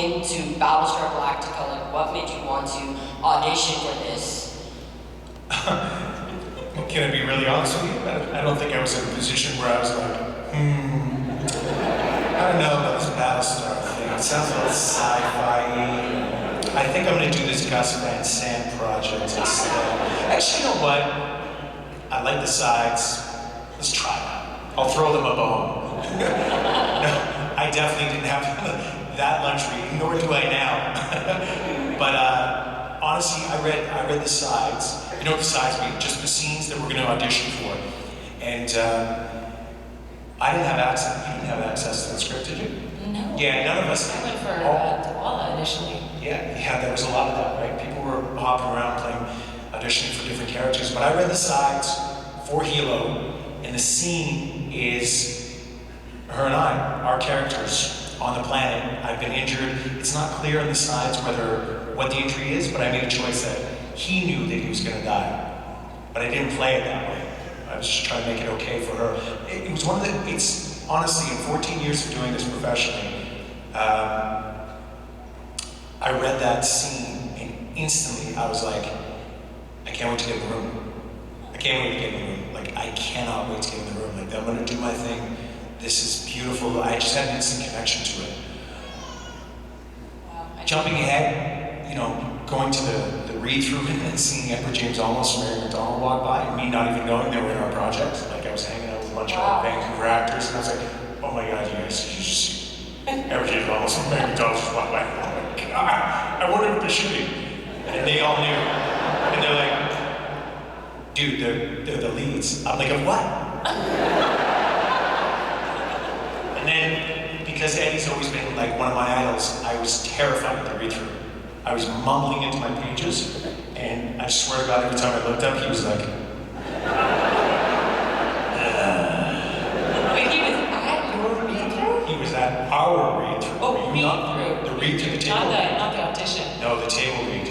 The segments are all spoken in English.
into Battlestar Galactica? Like, what made you want to audition for this? Can I be really honest with you? I don't think I was in a position where I was like, I don't know about this Battlestar thing. It sounds a little sci-fi-y. I think I'm gonna do this Gus Van Sant project instead. Actually, you know what? I like the sides. Let's try that. I'll throw them a bone. No, I definitely didn't have that luxury, nor do I now. But honestly, I read the sides. You know what the sides mean? Just the scenes that we're going to audition for. And I didn't have access. You didn't have access to the script, did you? No. Yeah, none of us. I went for Koala initially. Yeah, there was a lot of that, right? People were hopping around playing, auditioning for different characters. But I read the sides for Hilo, and the scene is her and I, our characters on the planet. I've been injured. It's not clear on the sides what the injury is, but I made a choice that he knew that he was going to die. But I didn't play it that way. I was just trying to make it okay for her. It was one of the, it's honestly, in 14 years of doing this professionally, I read that scene and instantly I was like, I can't wait to get in the room. I can't wait to get in the room. Like, I cannot wait to get in the room. Like, I'm going to do my thing. This is beautiful. I just had an instant connection to it. Wow. Jumping ahead, you know, going to the read-through and then seeing Edward James Olmos and Mary McDonald walk by, and me not even knowing they were in our project. Like, I was hanging out with a bunch of Vancouver actors, and I was like, oh my God, you guys, you just see Edward James Olmos and Mary McDonald just walk by. Oh my God, I wonder what they're shooting. And they all knew. And they're like, dude, they're the leads. I'm like, of what? And then, because Eddie's always been like one of my idols, I was terrified of the read-through. I was mumbling into my pages, and I swear to God, every time I looked up, he was like, Wait, he was at your read-through? He was at our read-through. Oh, read-through. The read-through, the table. Not the audition. No, the table read. I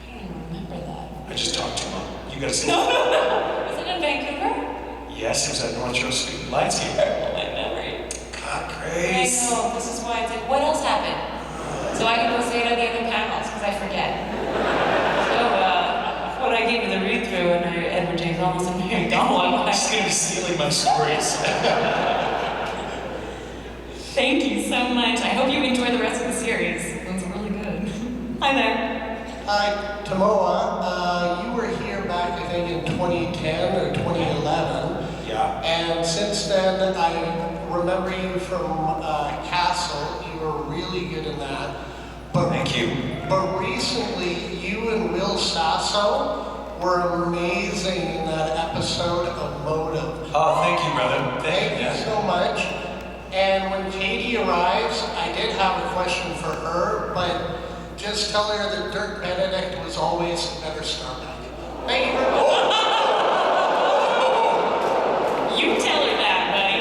don't even remember that. I just talked too long. You gotta say No. Was it in Vancouver? Yes, it was at North Shore Student Lionscape. Terrible, my memory. God, I Grace. know, this is why it's like, what else happened? So I can go say it on the other panels, because I forget. So, when I gave you the read-through and Edward James Olmos and Mary McDonald, She's gonna be stealing my stories. Thank you so much. I hope you enjoy the rest of the series. It was really good. Hi there. Hi, Tahmoh. You were here back, I think, in 2010 or 2011. Yeah. And since then, I remember you from Castle. You were really good in that. But, Thank you. But recently, you and Will Sasso were amazing in that episode of Motive. Oh, thank you, brother. Thank you so much. And when Katee arrives, I did have a question for her, but just tell her that Dirk Penikett was always a better starback. Thank you very much. You tell her that, buddy.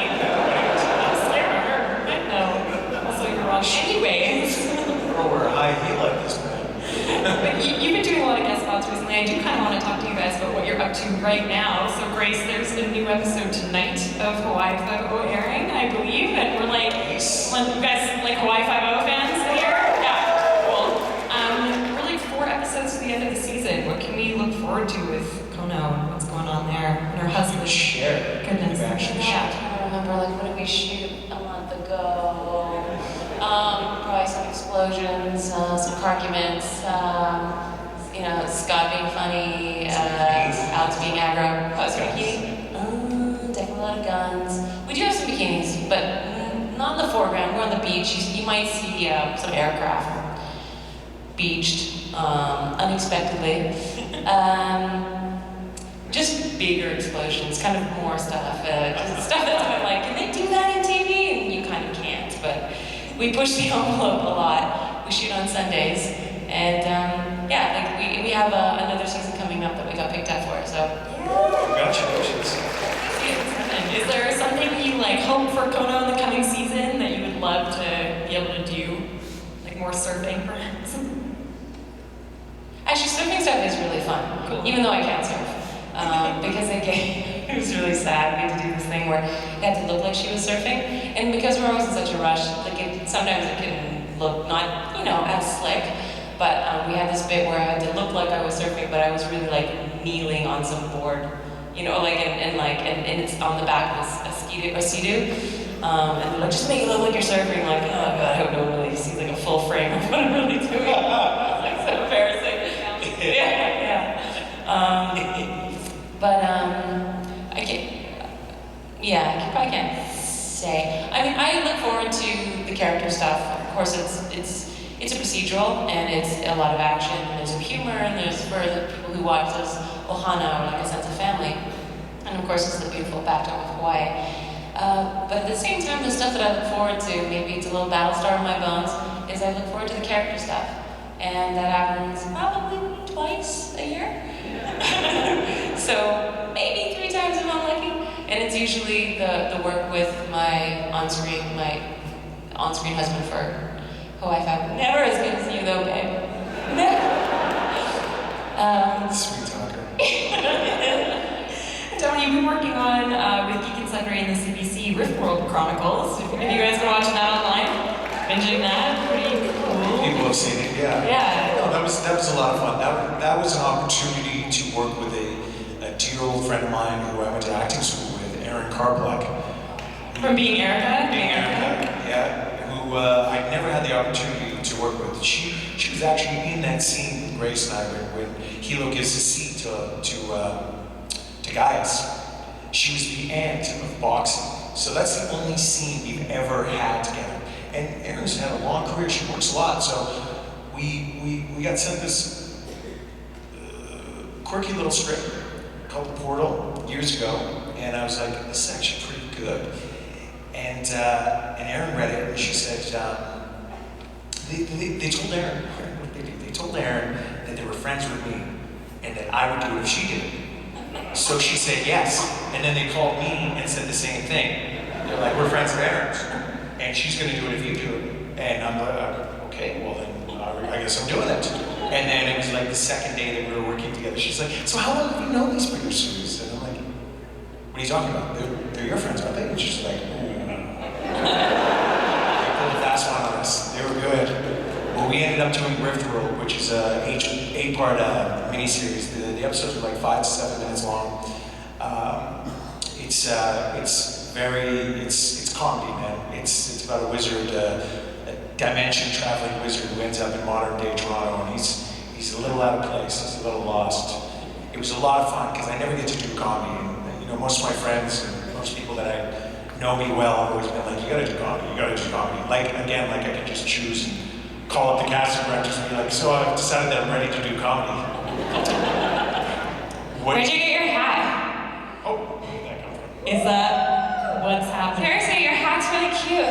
I'm scared of her. No. Also, you're wrong. Anyways. Throw her a high heel like this, man. But you've been doing a lot of guest spots recently. I do kind of want to talk to you guys about what you're up to right now. So, Grace, there's a new episode tonight of Hawaii Five-0 airing, I believe, and we're like, you guys like Hawaii Five-0 fans here? Yeah, cool. We're like 4 episodes to the end of the season. What can we look forward to with Kono and what's going on there? And her husband. Share. Goodness. You've actually Yeah. shared. I remember, like, what did we shoot a month ago? Probably some explosions, some arguments, you know, Scott being funny, Alex being aggro. Oh, sorry, bikini? Definitely a lot of guns. We do have some bikinis, but not in the foreground. We're on the beach. You might see some aircraft beached unexpectedly. Just bigger explosions, kind of more stuff. Just stuff that's been like, can they do that in TV? And you kind of can't, but we push the envelope a lot. We shoot on Sundays, and yeah, like we have another season coming up that we got picked up for. So Congratulations. is there something you like hope for Kono in the coming season that you would love to be able to do, like more surfing, perhaps? actually, surfing stuff is really fun, Cool. even though I can't surf. Because it was really sad. We had to do this thing where it had to look like she was surfing, and because we're always in such a rush, like sometimes it can look not, as slick, but we had this bit where I had to look like I was surfing, but I was really like kneeling on some board, and it's on the back of a Sea-Doo. And they're like, just make it look like you're surfing. Like, oh god, I hope no one really sees like a full frame of what I'm really doing. It's like so embarrassing. Yeah. I probably can't say. I mean, I look forward to the character stuff. Of course, it's a procedural and it's a lot of action. And there's humor and there's for the people who watch this ohana or like a sense of family. And of course, it's the beautiful backdrop of Hawaii. But at the same time, the stuff that I look forward to, maybe it's a little Battlestar in my bones, is I look forward to the character stuff. And that happens probably twice a year. So maybe 3 times if I'm lucky. And it's usually the work with my on-screen husband for Hawaii Five. Never as good as you though, babe. Sweet talker. Tahmoh, you've been working on with Geek and Sundry and the CBC Riftworld Chronicles. If you guys been watching that online, binging that, pretty cool. People have seen it, yeah. Yeah. No, that was a lot of fun. That was an opportunity to work with a dear old friend of mine who I went to acting school with, Erin Carplack. From Being Erica? Yeah. Who I never had the opportunity to work with. She was actually in that scene with Grace and I when Hilo gives his seat to Gaius. She was the aunt of boxing. So that's the only scene we've ever had together. And Erin's had a long career, she works a lot, so we got sent this quirky little strip called The Portal years ago, and I was like, this is actually pretty good. And Erin read it, and she said, they told Erin, they told Erin that they were friends with me, and that I would do it if she did it. So she said yes, and then they called me and said the same thing. They're like, we're friends of Erin's, and she's gonna do it if you do it. And I'm like, okay, well then, I guess I'm doing it. And then it was like the second day that we were working together. She's like, so how long have you known these producers? And I'm like, what are you talking about? They're your friends, aren't they? And she's like, ooh. They pulled a fast one on us. They were good. Well, we ended up doing Riftworld, which is a 8-part miniseries. The episodes are like 5 to 7 minutes long. It's comedy, man. It's about a wizard, a dimension-traveling wizard who ends up in modern-day Toronto, and he's a little out of place. He's a little lost. It was a lot of fun because I never get to do comedy. And, most of my friends and most people that I know me well have always been like, you gotta do comedy. You gotta do comedy. Like I can just choose and call up the casting directors and be like, so I've decided that I'm ready to do comedy. Where'd you get your hat? Oh, where did that come from? Is that what's happening? Seriously, your hat's really cute.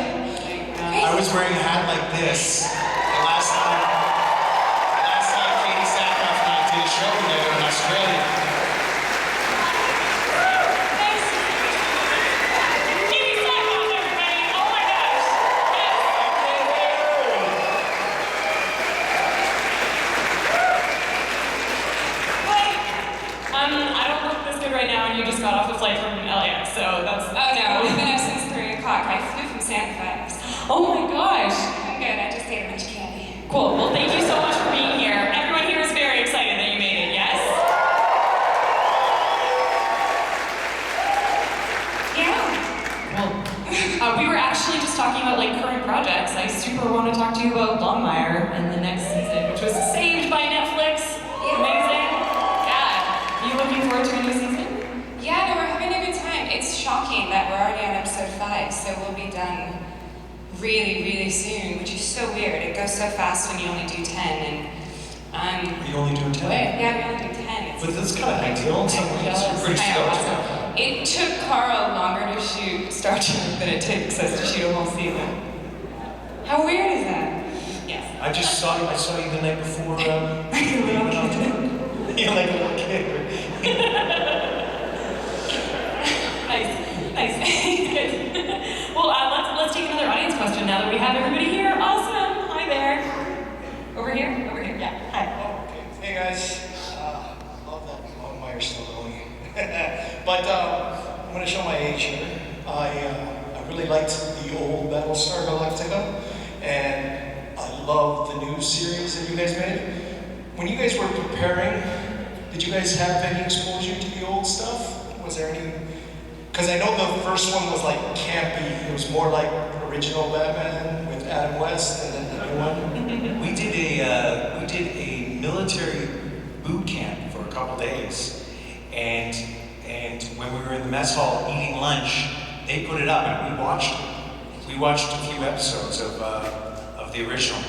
I was wearing a hat like this the last time Katee, Sackoff and I did a show together in Australia. Nice. Katee Sackoff, everybody! Oh my gosh! I don't look this good right now, and you just got off a flight from LAX, so that's... Oh no, we've been up since 3 o'clock. I flew from Santa Fe. Oh my gosh! I'm good, I just ate a bunch of candy. Cool. Well, thank you so much for being here. Everyone here is very excited that you made it, yes? Yeah. Cool. We were actually just talking about current projects. I super want to talk to you about Longmire and the next season, which was saved by Netflix. Amazing. Yeah. Are you looking forward to a new season? Yeah, no, we're having a good time. It's shocking that we're already on episode 5, so we'll be done really, really soon, which is so weird. It goes so fast when you only do 10, and You only do 10? yeah, we only do 10. But that's kind of ideal in some ways. You're pretty stoked. It took Carl longer to shoot Star Trek than it takes us to shoot a whole season. How weird is that? Yes. I saw you the night before. You went off to work. You're like a little kid. Nice. Well, let's take another audience question now that we have everybody here. Awesome. Hi there. Over here. Over here. Yeah. Hi. Oh, okay. Hey guys. Love that Longmire's still going. But I'm going to show my age here. I really liked the old Battlestar Galactica, and I love the new series that you guys made. When you guys were preparing, did you guys have any exposure to the old stuff? Was there any? Because I know the first one was like campy. It was more like original Batman with Adam West, and then the new one. We did a military boot camp for a couple days, and when we were in the mess hall eating lunch, they put it up and we watched it. We watched a few episodes of the original,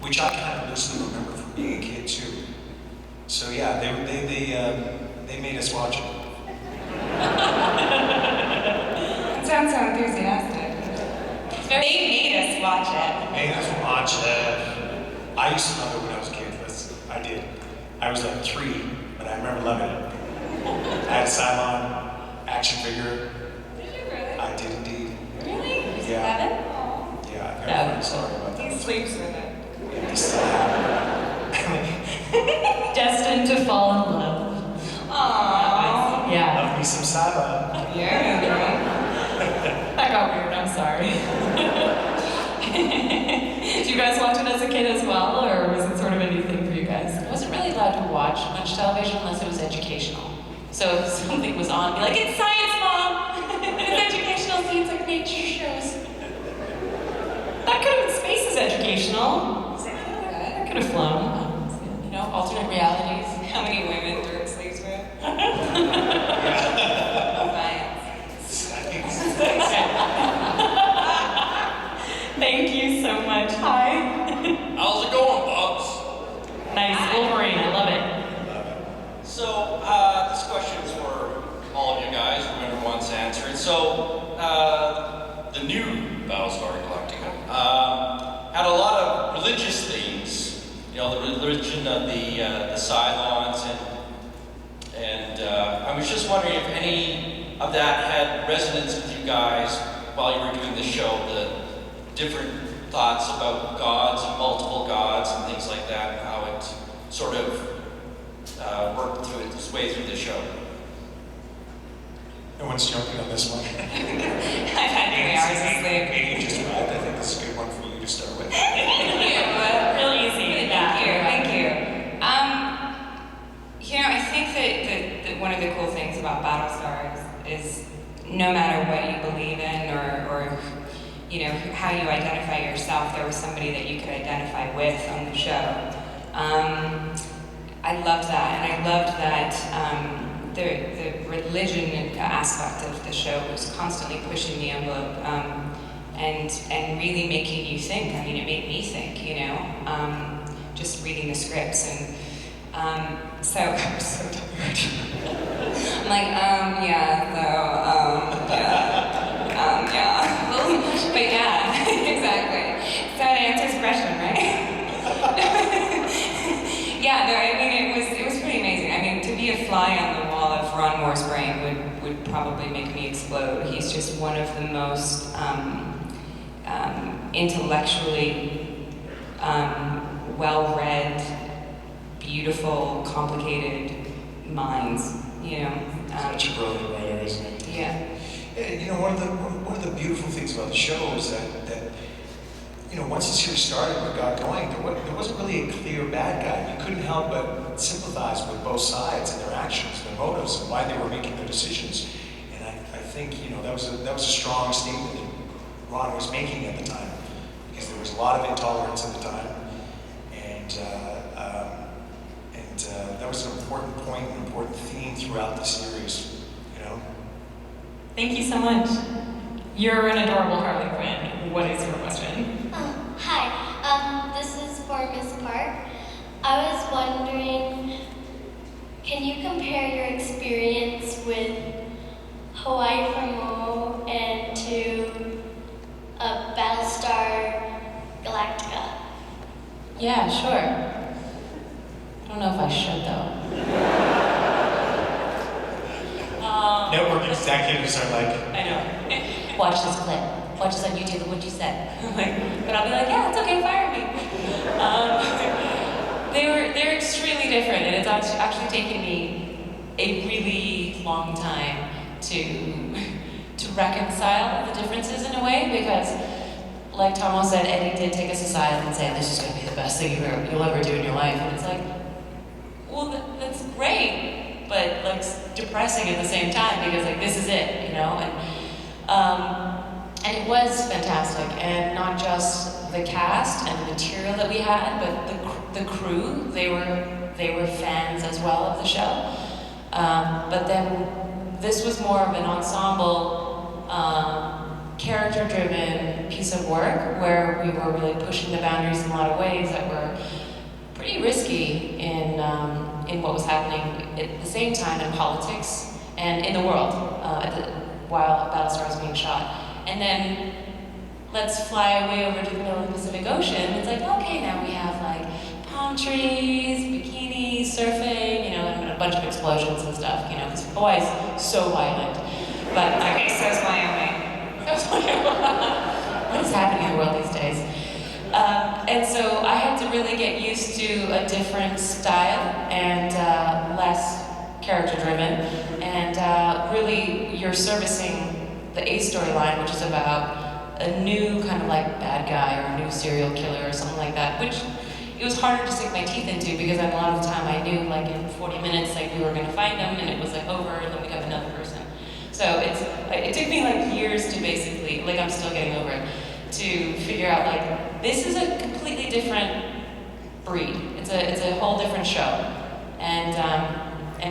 which I kind of loosely remember from being a kid too. So yeah, they made us watch it. It sounds so enthusiastic. They made us watch it. Made us watch it. I used to love it when I was a kid. I did. I was like 3, but I remember loving it. I had a Cylon action figure. Did you really? I did indeed. Really? You Yeah. have it? Yeah, I've never been sorry about that. He sleeps with it. Yeah, I still have it. Destined to fall in love. Aww. Yeah. Love me some Cylon. Yeah. That got weird, I'm sorry. Did you guys watch it as a kid as well, or was it sort of a new thing for you guys? I wasn't really allowed to watch much television unless it was educational. So if something was on, I'd be like, it's science, Mom! It's educational, see, it's like nature shows. That could have been space is educational. That could have flown. You know, alternate realities. How many women Dirk sleeps with? Thank you so much. Hi. How's it going, Bubs? Nice Wolverine, I love it. So, this question is for all of you guys, whoever wants to answer it. So, the new Battlestar Galactica had a lot of religious themes. You know, the religion of the Cylons, and I was just wondering if any of that had resonance with you guys while you were doing the show, the different thoughts about gods and multiple gods and things like that, how it sort of worked through its way through the show. No one's jumping on this one. I've had 3 hours of sleep. Maybe just arrived. I think this is a good one for you to start with. Thank you. Real easy. Thank you. You know, I think that one of the cool things about Battlestar is no matter what you believe in or you know, how you identify yourself, there was somebody that you could identify with on the show. I loved that, and I loved that the religion aspect of the show was constantly pushing the envelope and really making you think. I mean, it made me think, you know, just reading the scripts. And so I was so tired. I'm like, yeah. But yeah, exactly. So that answers the question, right? Yeah, no, I mean, it was pretty amazing. I mean, to be a fly on the wall of Ron Moore's brain would probably make me explode. He's just one of the most intellectually well-read, beautiful, complicated minds, you know. Such a brilliant writer, isn't it? Yeah. You know, one of the beautiful things about the show is that you know, once the series started and got going, there wasn't really a clear bad guy. You couldn't help but sympathize with both sides and their actions, their motives, and why they were making their decisions. And I think, you know, that was a strong statement that Ron was making at the time, because there was a lot of intolerance at the time, and that was an important point, an important theme throughout the series. You know. Thank you so much. You're an adorable Harley Quinn. What is your question? Hi, this is for Miss Park. I was wondering, can you compare your experience with Hawaii Tahmoh and to Battlestar Galactica? Yeah, sure. I don't know if I should, though. Network executives are like, I know. Watch this clip. Watch this on YouTube of what you said. But I'll be like, yeah, it's okay, fire me. They're extremely different, and it's actually taken me a really long time to reconcile the differences in a way, because like Tahmoh said, Eddie did take us aside and say, this is going to be the best thing you'll ever do in your life. And it's like, well, that's great, but like depressing at the same time because like this is it, you know? And it was fantastic, and not just the cast and the material that we had, but the crew, they were fans as well of the show. But then this was more of an ensemble, character-driven piece of work where we were really pushing the boundaries in a lot of ways that were pretty risky in what was happening at the same time in politics and in the world while Battlestar was being shot. And then let's fly away over to the middle of the Pacific Ocean. It's like, okay, now we have like palm trees, bikinis, surfing, you know, and a bunch of explosions and stuff, you know, because Hawaii's so violent. But Okay, so's Wyoming. What is happening in the world these days? And so I had to really get used to a different style and less character-driven. And really, you're servicing the A storyline, which is about a new kind of like bad guy or a new serial killer or something like that, which it was harder to sink my teeth into because a lot of the time I knew like in 40 minutes like we were going to find them and it was like over and then we'd have another person. So it took me like years to basically, like I'm still getting over it, to figure out like, this is a completely different breed. It's a whole different show. And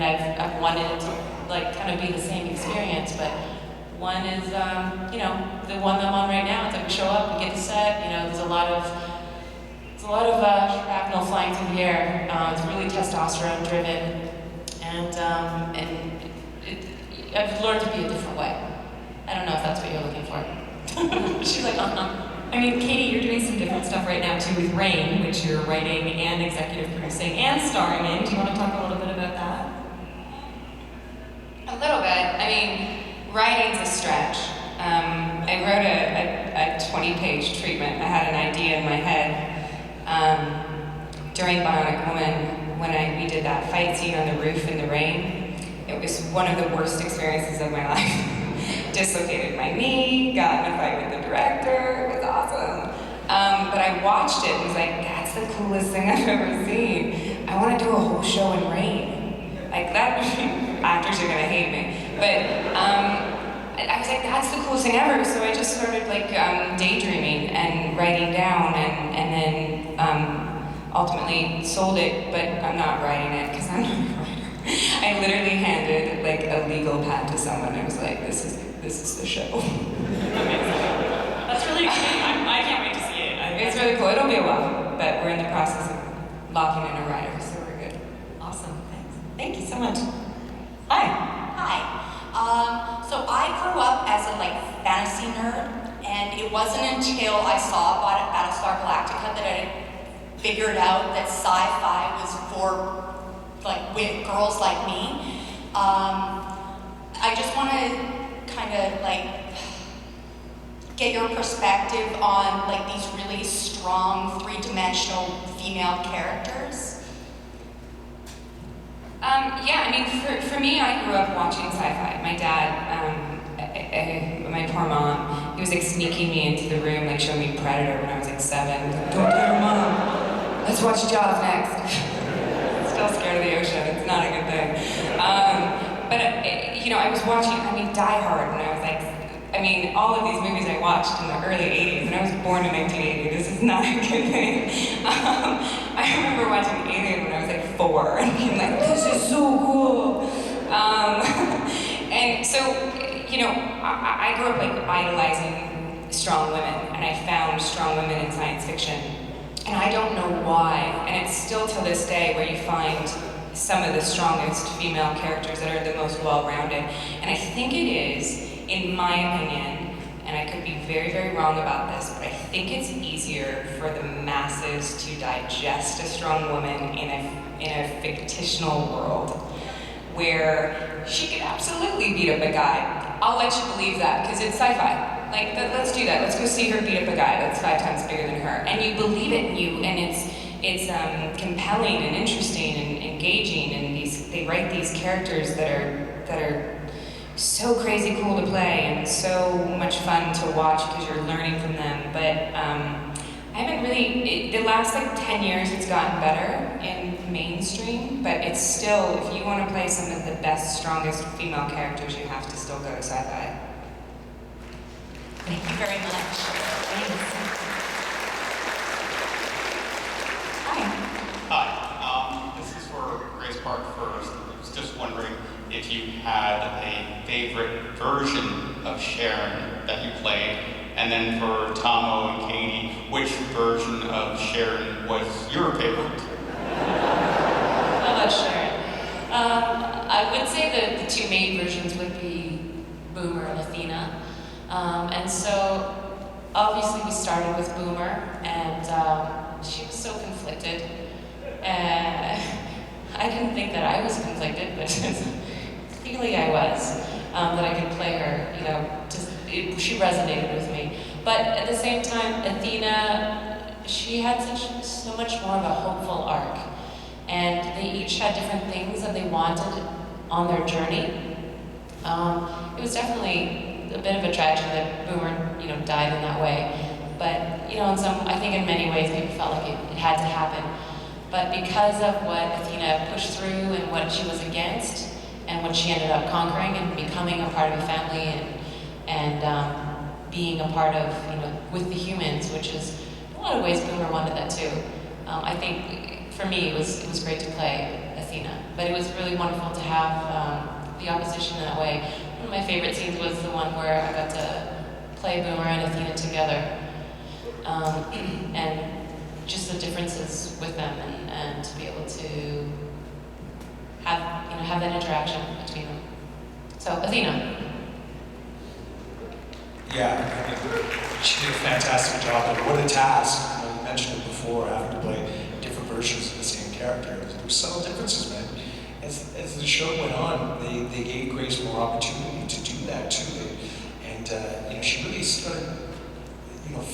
I've wanted to like kind of be the same experience, but one is, you know, the one I'm on right now, it's like we show up, we get to set, you know, there's a lot of shrapnel flying through the air. It's really testosterone driven, and I've learned to be a different way. I don't know if that's what you're looking for. She's like, I mean, Katee, you're doing some different stuff right now too with Rain, which you're writing and executive producing and starring in. Do you want to talk a little bit about that? A little bit. I mean, writing's a stretch. I wrote a 20-page treatment. I had an idea in my head during Bionic Woman when we did that fight scene on the roof in the rain. It was one of the worst experiences of my life. Dislocated my knee, got in a fight with the director, it was awesome. But I watched it and was like, that's the coolest thing I've ever seen. I want to do a whole show in rain. Like that, actors are gonna hate me. But I was like, that's the coolest thing ever. So I just started like daydreaming and writing down and then ultimately sold it, but I'm not writing it because I'm not a writer. I literally handed like a legal pad to someone and was like, this is the show. That's really exciting. I can't wait to see it. It's really cool. It'll be a while, but we're in the process of locking in a writer, so we're good. Awesome. Thanks. Thank you so much. Hi. Hi. So I grew up as a like fantasy nerd, and it wasn't until I saw Battlestar Galactica that I figured out that sci-fi was for like with girls like me. I just want to kind of like get your perspective on like these really strong three-dimensional female characters. Yeah, I mean, for me, I grew up watching sci-fi. My dad, my poor mom, he was like sneaking me into the room, like showing me Predator when I was like 7. Like, don't tell your mom. Let's watch Jaws next. Still scared of the ocean. It's not a good thing. But you know, I was watching, Die Hard when I was like, all of these movies I watched in the early 80s, and I was born in 1980. This is not a good thing. I remember watching Alien when I was like 4 and being like, this is so cool. And so, you know, I grew up like idolizing strong women, and I found strong women in science fiction. And I don't know why, and it's still to this day where you find some of the strongest female characters that are the most well-rounded. And I think it is, in my opinion, and I could be very, very wrong about this, but I think it's easier for the masses to digest a strong woman in a fictional world where she could absolutely beat up a guy. I'll let you believe that, because it's sci-fi. Like, let's do that. Let's go see her beat up a guy that's 5 times bigger than her. And you believe it, and it's compelling and interesting and engaging, and they write these characters that are so crazy cool to play and so much fun to watch because you're learning from them. But I haven't really, the last like 10 years it's gotten better in mainstream, but it's still, if you want to play some of the best, strongest female characters, you have to still go to sci-fi. Thank you very much. Hi, this is for Grace Park first. I was just wondering if you had a favorite version of Sharon that you played, and then for Tahmoh and Katee, which version of Sharon was your favorite? How about Sharon? I would say that the two main versions would be Boomer and Athena. And so, obviously we started with Boomer, and she was so conflicted. I didn't think that I was conflicted, but clearly I was. That I could play her, she resonated with me. But at the same time, Athena, she had so much more of a hopeful arc. And they each had different things that they wanted on their journey. It was definitely a bit of a tragedy that Boomer, died in that way. But, I think in many ways people felt like it had to happen. But because of what Athena pushed through and what she was against, and what she ended up conquering and becoming a part of a family and being a part of, with the humans, which is, in a lot of ways, Boomer wanted that too. I think, for me, it was great to play Athena. But it was really wonderful to have the opposition in that way. One of my favorite scenes was the one where I got to play Boomer and Athena together. And just the differences with them and to be able to have that interaction between them. So, Athena. Yeah, she did a fantastic job. And what a task. You mentioned it before, having to play different versions of the same character. There were subtle differences, man. As the show went on, they gave Grace more opportunity to do that too. And she really started,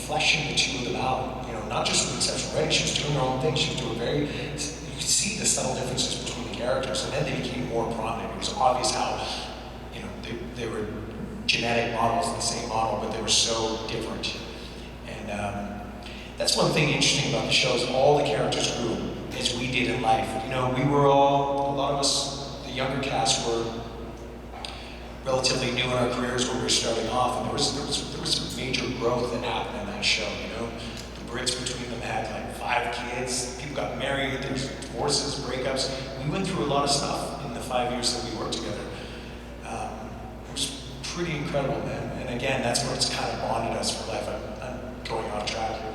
fleshing the two of them out. Not just with Exceptional Ready, she was doing her own thing. She was doing you could see the subtle differences between the characters, and then they became more prominent. It was obvious how, they were genetic models of the same model, but they were so different. And that's one thing interesting about the show is all the characters grew as we did in life. We were a lot of us, the younger cast were relatively new in our careers when we were starting off, and there was some major growth that happened in that show. The Brits between them had like 5 kids, people got married, there was divorces, breakups. We went through a lot of stuff in the 5 years that we worked together. It was pretty incredible, man. And again, that's where it's kind of bonded us for life. I'm going off track here,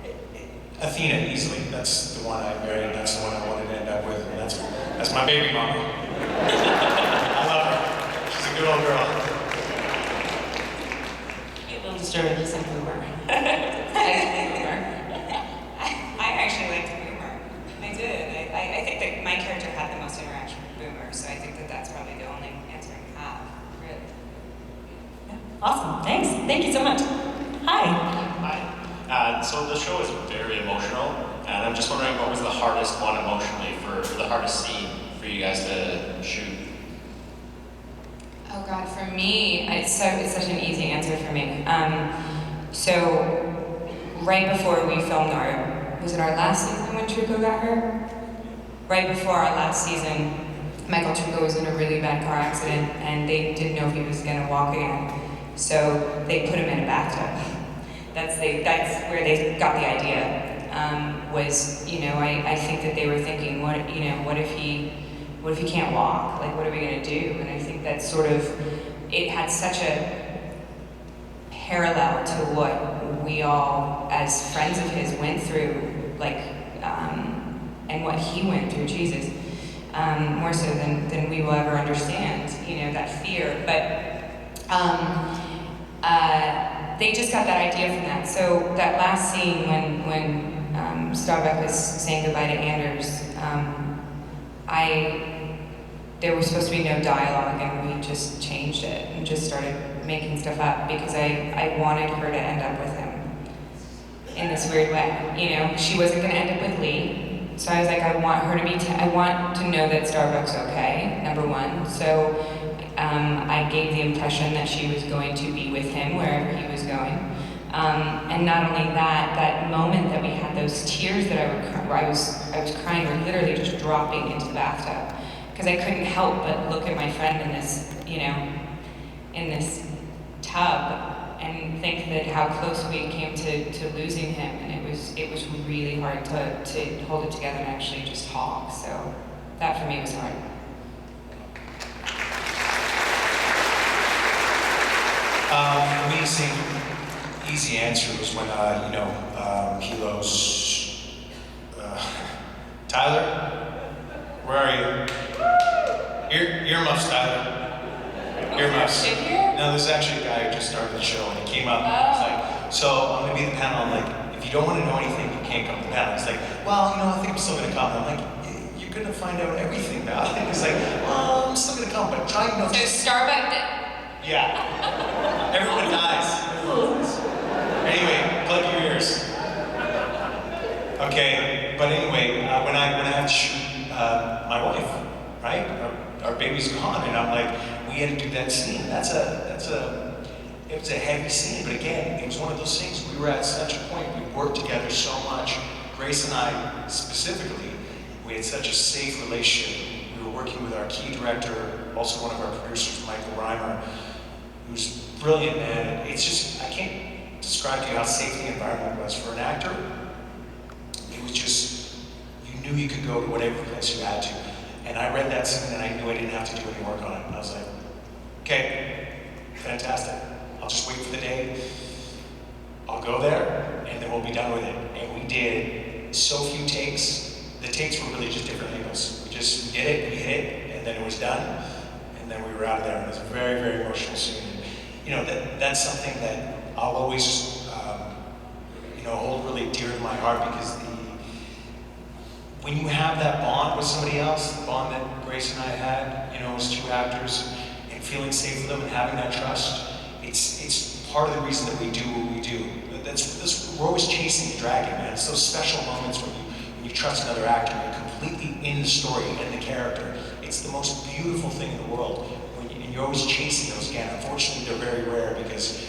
but Athena, easily, that's the one I married, that's the one I wanted to end up with, and that's my baby mama. I love her. She's a good old girl. A little disturbing to say Boomer. I actually liked Boomer. I did. I think that my character had the most interaction with Boomer, so I think that that's probably the only answer I have, really. Yeah. Awesome. Thanks. Thank you so much. Hi. Hi. So the show is very emotional, and I'm just wondering what was the hardest one emotionally for the hardest scene for you guys to shoot? Oh God, for me, it's such an easy answer for me. So right before we filmed was it our last season when Truco got hurt? Right before our last season, Michael Truco was in a really bad car accident and they didn't know if he was gonna walk again. So they put him in a bathtub. That's where they got the idea. I think that they were thinking, what if he can't walk? Like, what are we gonna do? And I think that it had such a parallel to what we all, as friends of his, went through, and what he went through, Jesus, more so than we will ever understand, that fear. But they just got that idea from that. So that last scene when Starbuck was saying goodbye to Anders, there was supposed to be no dialogue, and we just changed it and just started making stuff up because I wanted her to end up with him in this weird way. She wasn't going to end up with Lee, so I was like, I want her to I want to know that Starbuck's okay, number one. So I gave the impression that she was going to be with him wherever he was going. And not only that, that moment that we had those tears that I was crying were literally just dropping into the bathtub. Because I couldn't help but look at my friend in this, you know, in this tub and think that how close we came to losing him. And it was really hard to hold it together and actually just talk. So that for me was hard. For me, same easy answer was when, he goes, Tyler, where are you? Earmuffs, Tyler. Earmuffs. No, this is actually a guy who just started the show, and he came up and he was like, so I'm gonna be at the panel. I'm like, if you don't want to know anything, you can't come to the panel. He's like, well, I think I'm still gonna come. I'm like, you're gonna find out everything now. He's like, well, I'm still gonna come, but try and know. So Starbuck did. Yeah. Everyone dies. Anyway, plug your ears. Okay, but anyway, when I have to shoot my wife, right? Our baby's gone, and I'm like, we had to do that scene. It was a heavy scene, but again, it was one of those things. We were at such a point. We worked together so much. Grace and I specifically, we had such a safe relationship. We were working with our key director, also one of our producers, Michael Reimer, who's brilliant, man. It's just, I can't describe to you how safe the environment was for an actor. It was just, you knew you could go to whatever place you had to. And I read that scene and I knew I didn't have to do any work on it. And I was like, okay, fantastic. I'll just wait for the day. I'll go there and then we'll be done with it. And we did so few takes. The takes were really just different angles. We did it, we hit it, and then it was done. And then we were out of there. And it was a very, very emotional scene. That's something that I'll always, hold really dear to my heart, because when you have that bond with somebody else, the bond that Grace and I had, as two actors, and feeling safe with them and having that trust, it's part of the reason that we do what we do. We're always chasing the dragon, man. It's those special moments when you trust another actor, you're completely in the story and the character. It's the most beautiful thing in the world. And you're always chasing those again. Unfortunately, they're very rare because,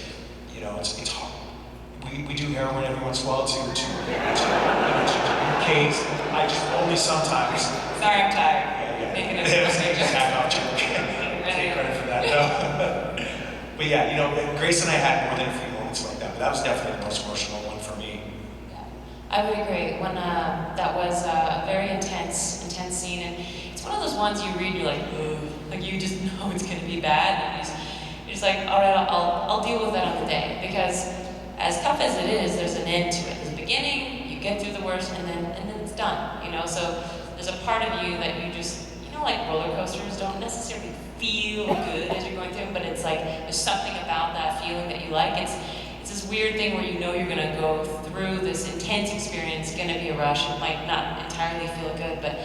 it's hard. We do heroin every once in a while to case. I just only sometimes. Sorry, I'm tired. Yeah. Making a Sackoff joke. Take credit for that. No. But yeah, Grace and I had more than a few moments like that. But that was definitely the most emotional one for me. Yeah, I would agree. When that was a very intense scene, and it's one of those ones you read, you're like, ugh. Like you just know it's going to be bad, and you're just like, all right, I'll deal with that on the day, because as tough as it is, there's an end to it. There's a beginning, you get through the worst, and then it's done. So there's a part of you that you just, like roller coasters don't necessarily feel good as you're going through them, but it's like there's something about that feeling that you like. It's this weird thing where you're going to go through this intense experience. It's going to be a rush. It might not entirely feel good, but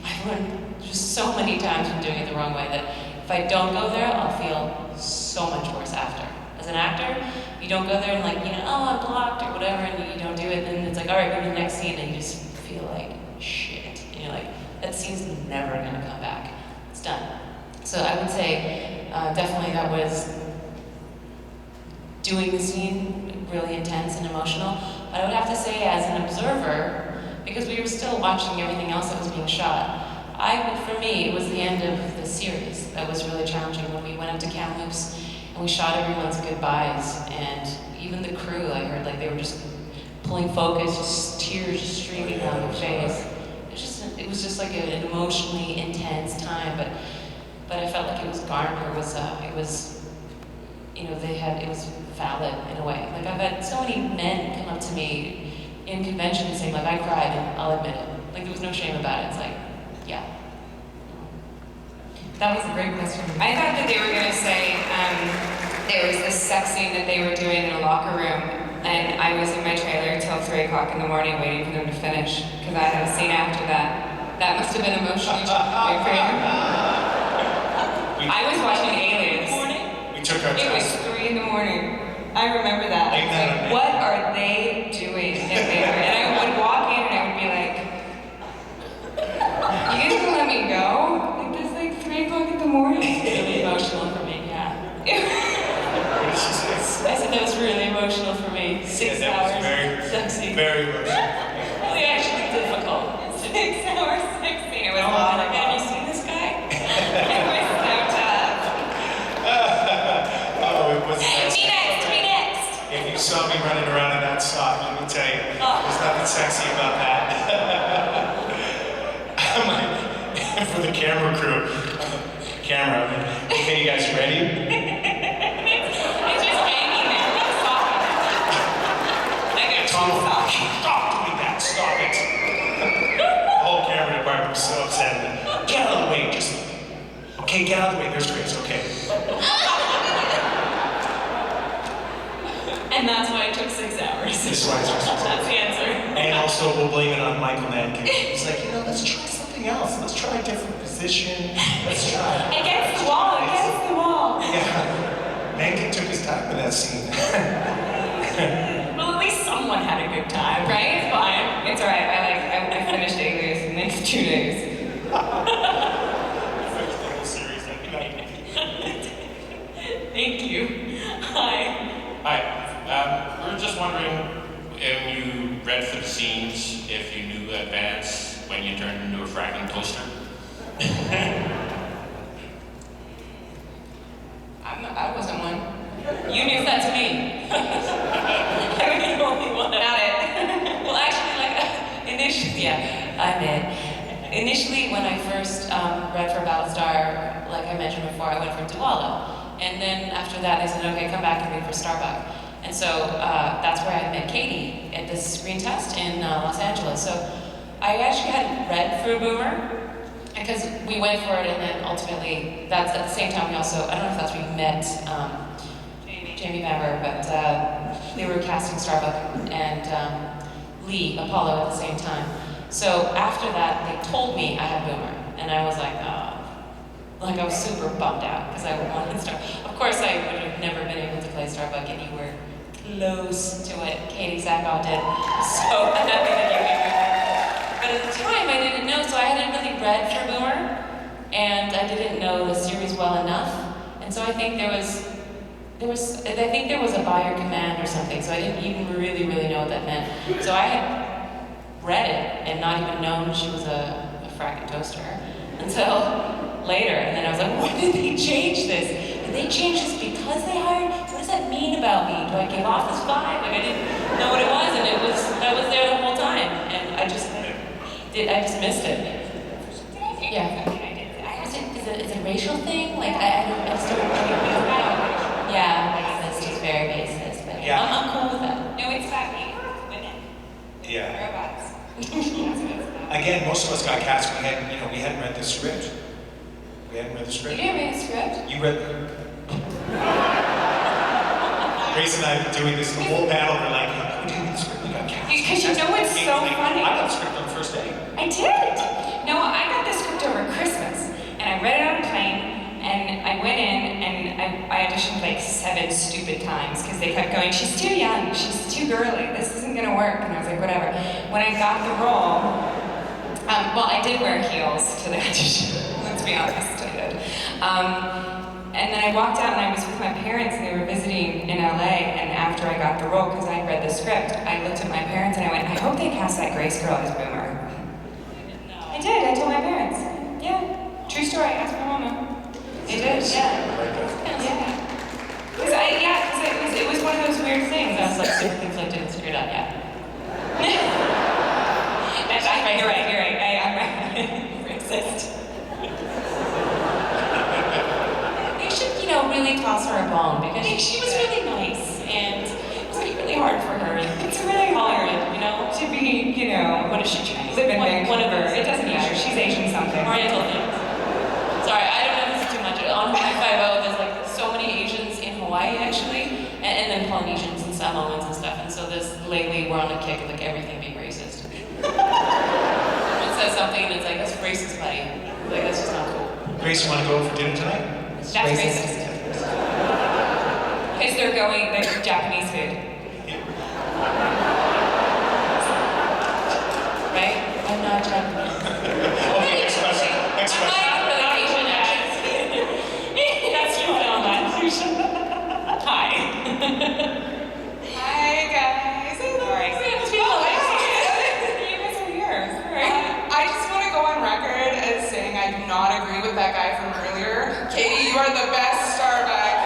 I've learned just so many times from doing it the wrong way that if I don't go there, I'll feel so much worse after. As an actor, you don't go there and I'm blocked or whatever, and you don't do it, and it's like, all right, go to the next scene, and you just feel like shit. And you're like, that scene's never gonna come back. It's done. So I would say definitely that was doing the scene really intense and emotional. But I would have to say, as an observer, because we were still watching everything else that was being shot, for me, it was the end of the series that was really challenging. When we went up to Kamloops and we shot everyone's goodbyes, and even the crew, I heard they were just pulling focus, just tears streaming down their face. It was just like an emotionally intense time, but I felt like it was garnered. It was valid in a way. I've had so many men come up to me in conventions saying I cried, and I'll admit it. There was no shame about it. It's yeah. That was a great question. I thought that they were going to say there was this sex scene that they were doing in a locker room, and I was in my trailer till 3 o'clock in the morning waiting for them to finish, because I had a scene after that. That must have been emotionally challenging for you. I was watching Aliens. We took our time. It was 3 in the morning. I remember that. What are they doing in there? And I would walk in and I would be like, you guys gonna let me go? It's 3 o'clock in the morning. It's really emotional. very emotional. Really actually difficult. 6 hours, 16. It was a lot. Like, have you seen this guy? It was so tough. Oh, it was Me next. If you saw me running around in that sock, let me tell you, there's nothing sexy about that. I'm like, for the camera crew, okay, you guys ready? It's just hanging there. It's soft. I got Tahmoh, stop doing that, stop it. The whole camera department was so upset at me. Get out of the way, okay, get out of the way, there's Grace, okay. And that's why it took 6 hours. This is why it's That's the answer. And also, we'll blame it on Michael Nankin. He's like, let's try something else. Let's try a different position. Let's try. Against the wall. Yeah. Nankin took his time with that scene. Well, at least someone had a good time, right? It's fine. It's alright. I finished Alias in the next 2 days. Thank you. Hi. Hi. We were just wondering if you read for the scenes, if you knew in advance when you turned into a fracking toaster. I wasn't one. You knew that's me. I was the only one. Not it. Well, actually, initially, yeah, I did. Initially, when I first read for Battlestar, like I mentioned before, I went for Duala. And then after that, they said, okay, come back and read for Starbuck. And so that's where I met Katee at this screen test in Los Angeles. So I actually hadn't read for Boomer, because we went for it, and then ultimately, that's at the same time we also, I don't know if that's where you met Jamie Bamber, but they were casting Starbuck and Lee, Apollo at the same time. So after that, they told me I had Boomer, and I was like, I was super bummed out, because I wanted Starbuck. Of course, I would have never been able to play Starbuck anywhere close to what Katee Sackoff did. So happy that you gave me that. But at the time, I didn't know, so I hadn't really read for Boomer, and I didn't know the series well enough. And so I think there was a buyer command or something, so I didn't even really know what that meant. So I had read it and not even known she was a fracking toaster until later, and then I was like, why did they change this? Did they change this because they hired? What does that mean about me? Do I give off this vibe? Like, I didn't know what it was, and I was there the whole time, and I just missed it. Yeah. Is it a racial thing? Like, I just don't know. Yeah, it's just very racist, but Yeah. I'm cool with that. No, it's about me. Women. Yeah. Robots. Again, most of us got cast. We hadn't read the script. We hadn't read the You script. didn't read the script? You read the... Grace and I have been doing this the whole battle. We're like, how are we doing the script? We got cast. Because you know it's so funny. I got the script on the first day. I did. No, I got the script over Christmas, and I read it on a plane, and I went in, and I auditioned like 7 stupid times, because they kept going, she's too young, she's too girly, this isn't gonna work, and I was like, whatever. When I got the role, well, I did wear heels to the audition, let's be honest, I did. And then I walked out, and I was with my parents, and they were visiting in LA, and after I got the role, because I read the script, I looked at my parents, and I went, I hope they cast that Grace girl as Boomer. I did, I told my parents. Yeah, true story, ask my mama. They did, yeah. Because it was one of those weird things. I was like super conflicted and screwed up, yeah. You're right. I'm right. Racist. They should, really toss her a bone, because she was really nice, and it was really hard for her. It's really hard, to be, what is she, Chinese? Live in Vancouver. It doesn't matter. She's Asian something. Oriental things. Sorry, I don't know if this is too much. On Hawaii 5-0, there's like so many Asians in Hawaii, actually, and then Polynesians and Samoans and stuff. And so lately we're on a kick of like everything being racist. It says something and it's like, that's racist, buddy. Like, that's just not cool. Grace, you want to go over for dinner tonight? That's racist. Because they're Japanese food. Right? I'm not Japanese. Okay, next question. Next question. Hi. Hi, guys. Alright. the best Starbuck.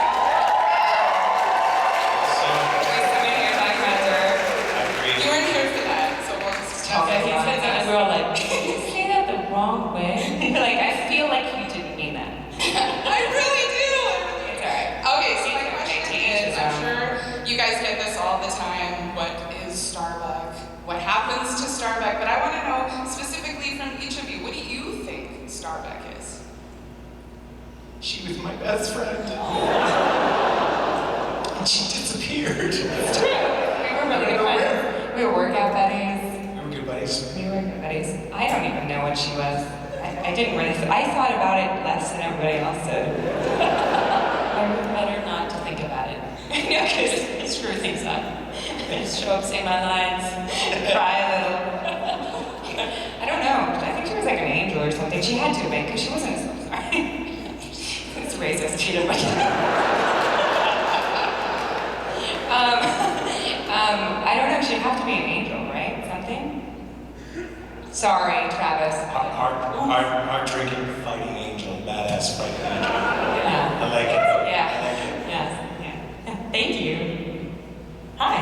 You weren't here for that, so we'll just talk Okay, he about said that, and we're all like, did you say that the wrong way? Like, I feel like you didn't mean that. I really do. It's alright. Okay, so my question is, I'm sure you guys get this all the time. What is Starbuck? What happens to Starbuck? But I want to know specifically from each of you, what do you think Starbuck is? She was my best friend. And she disappeared. It's true. We were really good friends. We were workout buddies. We were good buddies. We were good buddies. I don't even know what she was. I didn't really, I thought about it less than everybody else did. I would better not to think about it. Yeah, because It screw things up. I just show up, say my lines, cry a little. I don't know. I think she was like an angel or something. She had to have been, because she wasn't, sorry. It's racist, she didn't I don't know, she'd have to be an angel, right? Something? Sorry, Travis. Our drinking fighting angel, badass fighting angel. Yeah. I like it. Yeah. I like it. Yes. Yeah. Thank you. Hi.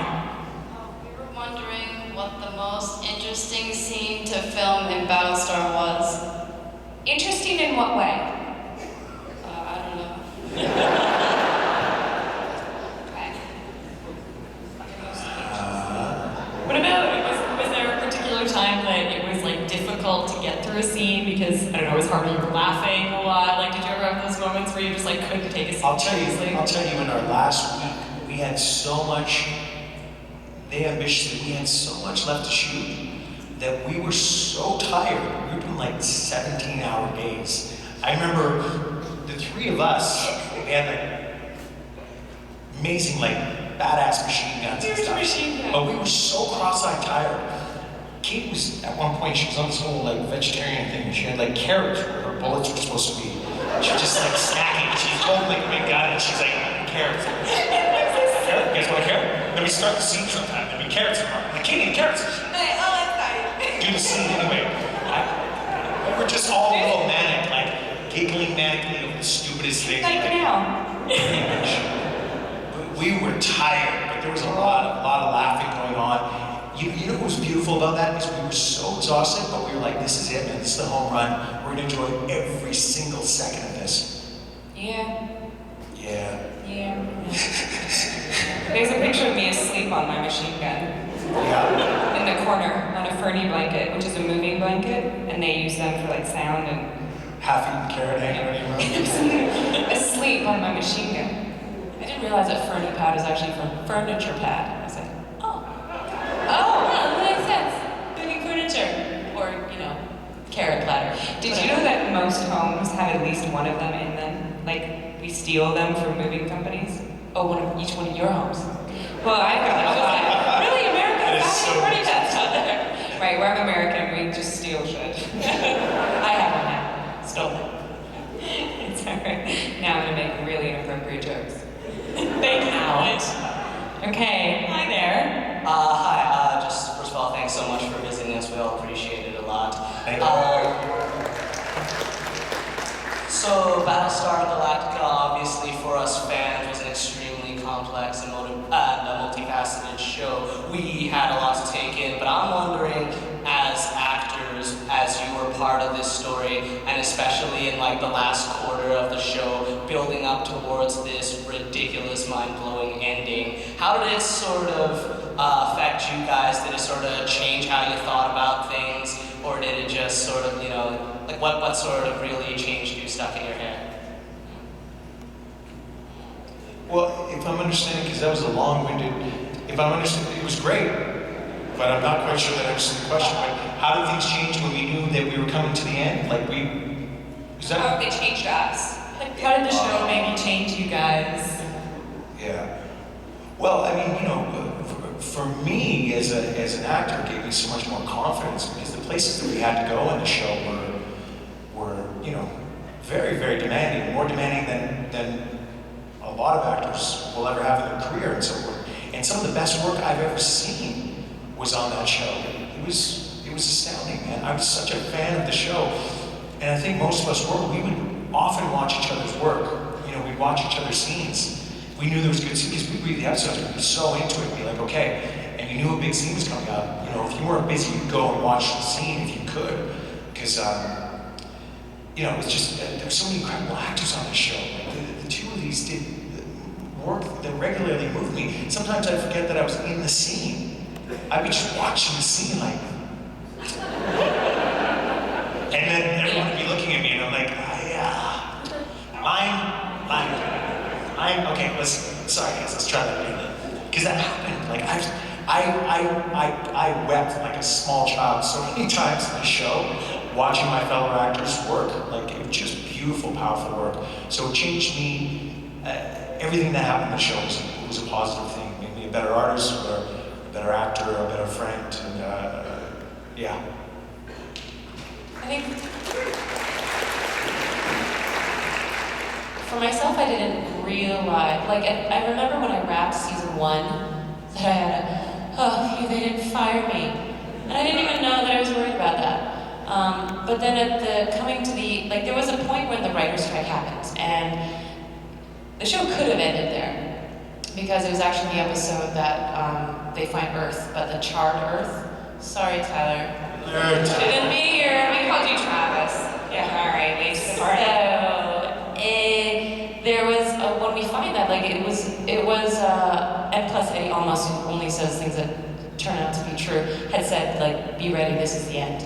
We were wondering what the most interesting scene to film in Battlestar was. Interesting in what way? I don't know. What about, was there a particular time that it was like difficult to get through a scene because, I don't know, it was hard, you were laughing a lot? Like, did you ever have those moments where you just like couldn't take a scene seriously? I'll tell you, in our last week, we had so much, they ambitiously, we had so much left to shoot that we were so tired. We were doing like 17-hour days. I remember the three of us, we had like amazing, like badass machine guns and stuff. But we were so cross-eyed tired. Kate was, at one point, she was on this whole like vegetarian thing, and she had like carrots where her bullets were supposed to be. She was just like snacking, she's holding like a big gun, and she's like, carrots. Carrot? You guys want a carrot? Then we start the scene sometime, there'd be carrots in the Like, Katie, carrots. Do the scene anyway. We were just all a little manic, like giggling manically over the stupidest things. Like now. We were tired, but there was a lot of laughing going on. You know what was beautiful about that is we were so exhausted, but we were like, this is it, man. This is the home run. We're gonna enjoy every single second of this. Yeah. Yeah. Yeah. There's a picture of me asleep on my machine gun. Yeah. In the corner on a Fernie blanket, which is a moving blanket, and they use them for like sound and Half-eaten carrot hanging out of your mouth. asleep on my machine gun. I didn't realize that Fernie pad is actually from furniture pad. I was like, Oh, that makes sense. Moving furniture. Or, you know, carrot platter. did you know that most homes have at least one of them in them? Like, we steal them from moving companies? Oh, each one of your homes. Well, I was like, really, America? That is How so many Fernie pads out there? Right, we're American, we just steal shit. I have one now. Stolen. It's alright. Now I'm gonna make really inappropriate jokes. Thank you, Alex. Okay, hi there. Hi, just first of all, thanks so much for visiting us. We all appreciate it a lot. Thank you. So, Battlestar Galactica, obviously for us fans, was an extremely complex and multifaceted show. We had a lot to take in, but I'm wondering, as actors, as you were part of this story, and especially in like the last quarter of the show, building up towards this ridiculous, mind-blowing ending, how did it sort of affect you guys? Did it sort of change how you thought about things, or did it just sort of, you know, like what sort of really changed you, stuck in your head? Well, if I'm understanding, because that was a long-winded, if I'm understanding, it was great, but I'm not quite sure that I understood the question. But how did things change when we knew that we were coming to the end? Like is How that? have they changed us? Like, how did the show maybe change you guys? Yeah. Well, I mean, you know, for me as an actor, it gave me so much more confidence because the places that we had to go in the show were you know, very, very demanding, more demanding than a lot of actors will ever have in their career and so forth. And some of the best work I've ever seen was on that show. It was astounding, man. I was such a fan of the show, and I think most of us were. We would often watch each other's work. You know, we'd watch each other's scenes. We knew there was good scenes, because we'd read the episodes, we'd be so into it, we'd be like, okay, and you knew a big scene was coming up. If you weren't busy, you'd go and watch the scene if you could, because, it was just, there were so many incredible actors on the show. Like, the two of these did work that regularly moved me. Sometimes I forget that I was in the scene. I'd be just watching the scene like, and then everyone would be looking at me and I'm like, okay, listen, sorry guys, let's try that again. Because that happened. Like, I wept like a small child so many times in the show, watching my fellow actors work. Like, it was just beautiful, powerful work. So it changed me. Everything that happened in the show was a positive thing. It made me a better artist, a better actor, a better friend, and yeah. I think for myself, I didn't realize, like, I remember when I wrapped season 1 that I had they didn't fire me. And I didn't even know that I was worried about that. But then there was a point when the writer's strike happened, and the show could have ended there, because it was actually the episode that they find Earth, but the charred Earth. Sorry, Tyler. Shouldn't be here. We called you Travis. Yeah, all right. Wait, So, there was, when we find that, like, it was, and plus Eddie almost only says things that turn out to be true, had said, like, be ready, this is the end.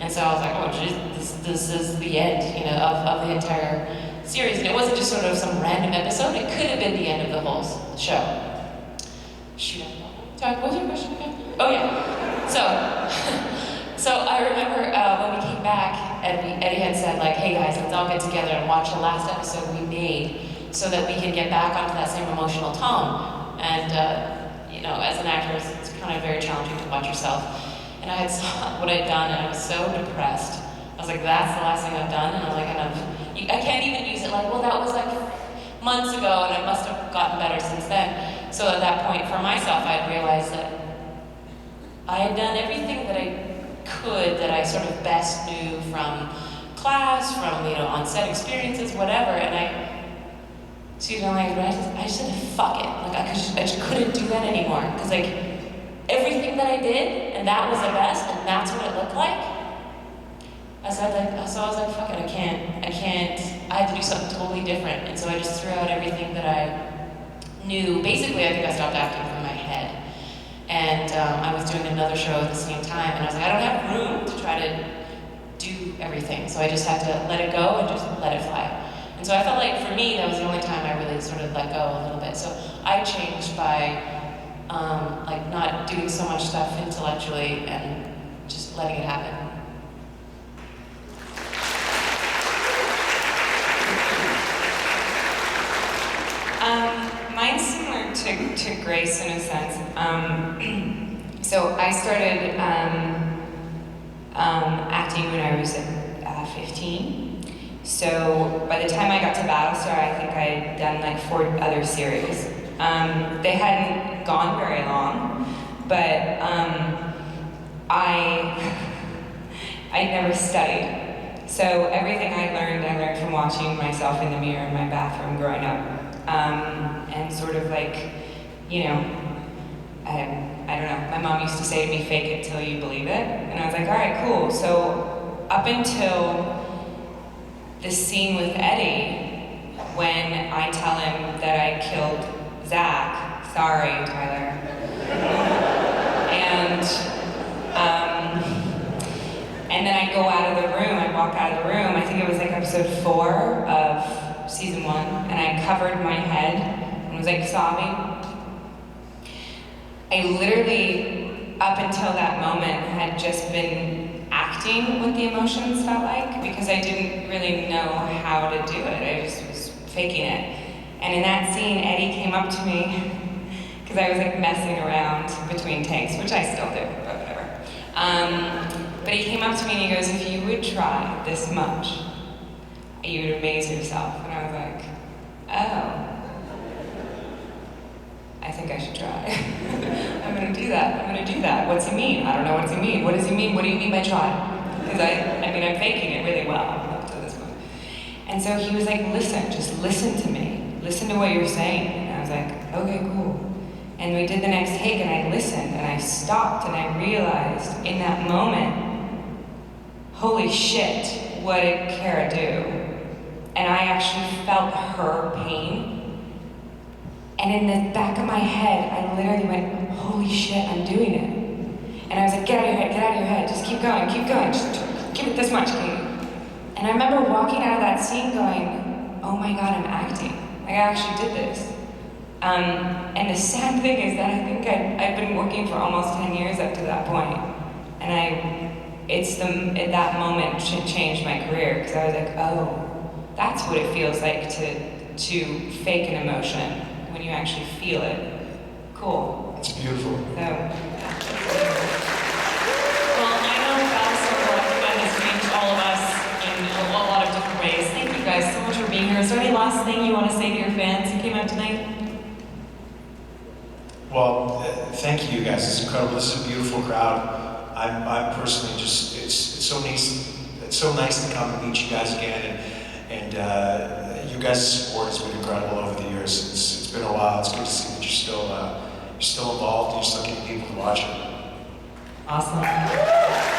And so I was like, oh, geez, this is the end, of the entire series. And it wasn't just sort of some random episode, it could have been the end of the whole show. Shoot, sorry, what was your question again? Oh, yeah. So I remember when we came back, Eddie had said, like, hey guys, let's all get together and watch the last episode we made so that we can get back onto that same emotional tone. And, as an actor, it's kind of very challenging to watch yourself. And I had saw what I'd done, and I was so depressed. I was like, that's the last thing I've done, and I'm like, I can't even use it like, well, that was like months ago, and it must have gotten better since then. So at that point, for myself, I realized that I had done everything that I could, that I sort of best knew from class, from, on-set experiences, whatever, and I just said, fuck it. Like, I just couldn't do that anymore, because, like, everything that I did, and that was the best, and that's what it looked like, so I was like, fuck it, I can't, I had to do something totally different, and so I just threw out everything that I knew. Basically, I think I stopped acting from my head. And I was doing another show at the same time, and I was like, I don't have room to try to do everything, so I just had to let it go and just let it fly. And so I felt like, for me, that was the only time I really sort of let go a little bit. So I changed by not doing so much stuff intellectually and just letting it happen. Mine's similar to Grace in a sense. So I started acting when I was 15. So by the time I got to Battlestar, I think I had done like 4 other series. They hadn't gone very long, but I never studied. So everything I learned from watching myself in the mirror in my bathroom growing up. And sort of like, I don't know, my mom used to say to me, fake it till you believe it. And I was like, all right, cool. So up until this scene with Eddie, when I tell him that I killed Zach, sorry, Tyler. And then I go out of the room, I walk out of the room, I think it was like episode 4 of season 1, and I covered my head and was like sobbing. I literally, up until that moment, had just been acting what the emotions felt like, because I didn't really know how to do it. I just was faking it. And in that scene, Eddie came up to me, because I was like messing around between takes, which I still do, but whatever. But he came up to me and he goes, if you would try this much, you would amaze yourself. And I was like, oh. I think I should try. I'm gonna do that. What's he mean? I don't know, what does he mean? What does he mean? What do you mean by try? Because I'm faking it really well up to this point. And so he was like, listen, just listen to me. Listen to what you're saying. And I was like, okay, cool. And we did the next take and I listened and I stopped and I realized in that moment, holy shit, what did Kara do? And I actually felt her pain. And in the back of my head, I literally went, holy shit, I'm doing it. And I was like, get out of your head, get out of your head, just keep going, just give it this much, Katie. And I remember walking out of that scene going, oh my God, I'm acting. Like I actually did this. And the sad thing is that I think I've been working for almost 10 years up to that point. And that moment changed my career because I was like, oh, that's what it feels like to fake an emotion when you actually feel it. Cool. It's beautiful. So. Well, I know Battlestar Galactica has changed all of us in a lot of different ways. Thank you guys so much for being here. Is there any last thing you want to say to your fans who came out tonight? Well, thank you guys. It's incredible. This is a beautiful crowd. I'm personally just, it's so nice. It's so nice to come and meet you guys again, and you guys' support has been incredible over the years. It's been a while. It's good to see that you're still involved. And you're still getting people to watch it. Awesome.